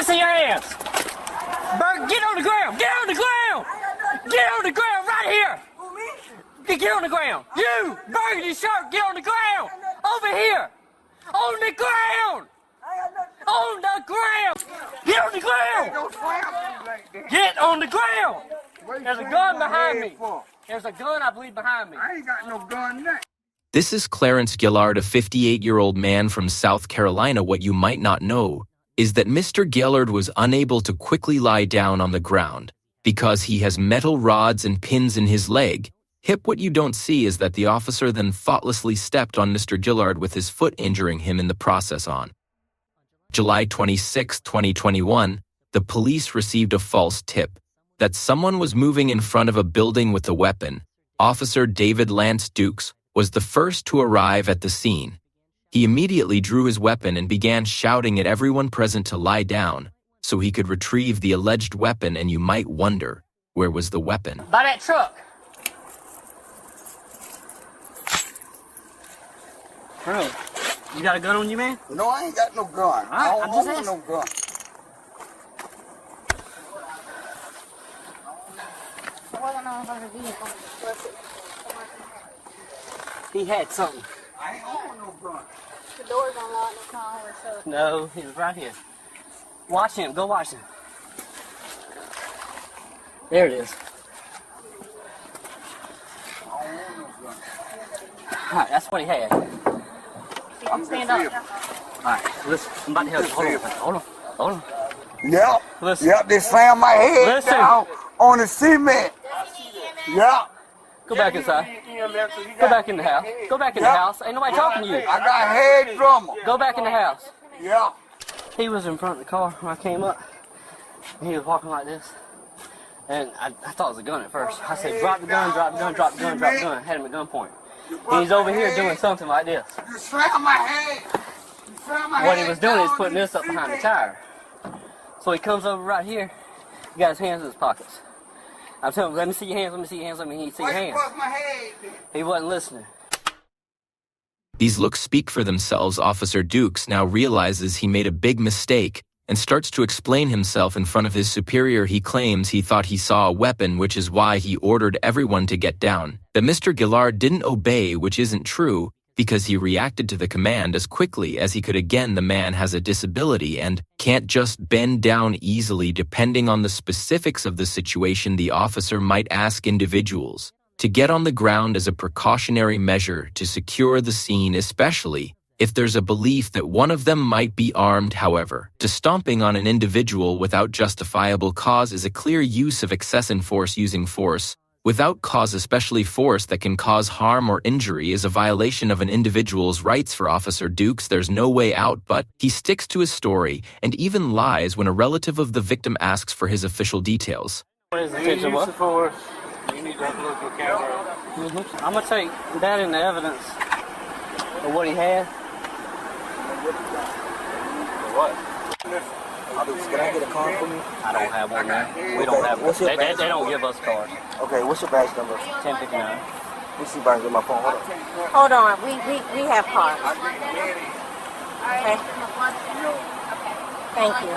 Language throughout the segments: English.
me see your hands. Bird, get on the ground. Get on the ground. Get on the ground right here. Get on the ground. You, Burgundy shirt, get on the ground. Over here. On the ground. On the ground. Get on the ground. Get on the ground. There's a gun behind me. There's a gun, I believe, behind me. I ain't got no gun there. This is Clarence Gillard, a 58-year-old man from South Carolina. What you might not know is that Mr. Gillard was unable to quickly lie down on the ground because he has metal rods and pins in his leg. What you don't see is that the officer then thoughtlessly stepped on Mr. Gillard with his foot, injuring him in the process. On July 26, 2021, the police received a false tip that someone was moving in front of a building with a weapon. Officer David Lance Dukes was the first to arrive at the scene. He immediately drew his weapon and began shouting at everyone present to lie down so he could retrieve the alleged weapon. And you might wonder, where was the weapon? By that truck. Bro, you got a gun on you, man? No, I ain't got no gun. Right, I don't I'm just own no gun. He had something. I ain't own no gun. The door's unlocked, it's not always shut. No, he was right here. Watch him. Go watch him. There it is. I don't own no gun. All right, that's what he had. I'm Stand just up. All right, listen. I'm about to help you. Hold on. Hold on. Yep. Listen. Yep, they slammed my head Listen. down on the cement. Yep. Go back inside. Go back in the house. Go back in the house. Ain't nobody talking to you. I got head drummer. Go back in the house. Yep. He was in front of the car when I came up. And he was walking like this. And I thought it was a gun at first. I said, drop the gun, drop the gun, drop the gun, drop the gun. I had him at gunpoint. And he's over here doing something like this. You slammed my head. You slammed my What head he was doing is down putting on this up behind the cement. tire. So he comes over right here. He got his hands in his pockets. I'm telling him, let me see your hands, let me see your hands, let me see your Why you hands. bust my head then? He wasn't listening. These looks speak for themselves. Officer Dukes now realizes he made a big mistake and starts to explain himself in front of his superior. He claims he thought he saw a weapon, which is why he ordered everyone to get down. That Mr. Gillard didn't obey, which isn't true, because he reacted to the command as quickly as he could. Again, the man has a disability and can't just bend down easily. Depending on the specifics of the situation, the officer might ask individuals to get on the ground as a precautionary measure to secure the scene, especially if there's a belief that one of them might be armed. However, stomping on an individual without justifiable cause is a clear use of excessive force. Using force without cause, especially force that can cause harm or injury, is a violation of an individual's rights. For Officer Dukes, there's no way out, but he sticks to his story and even lies when a relative of the victim asks for his official details. What is the picture? What? Force. You need to have a look at the camera. I'm going to take that in the evidence of what he had. What? Can I get a card for me? I don't have one, man. We don't have one. They don't give us cards. Okay, what's your badge number? 1059. Let me see if I can get my phone. Hold on. Hold on, we have cards. Okay. Thank you.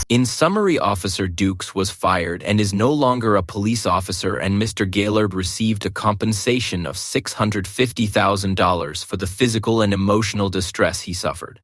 In summary, Officer Dukes was fired and is no longer a police officer, and Mr. Gillard received a compensation of $650,000 for the physical and emotional distress he suffered.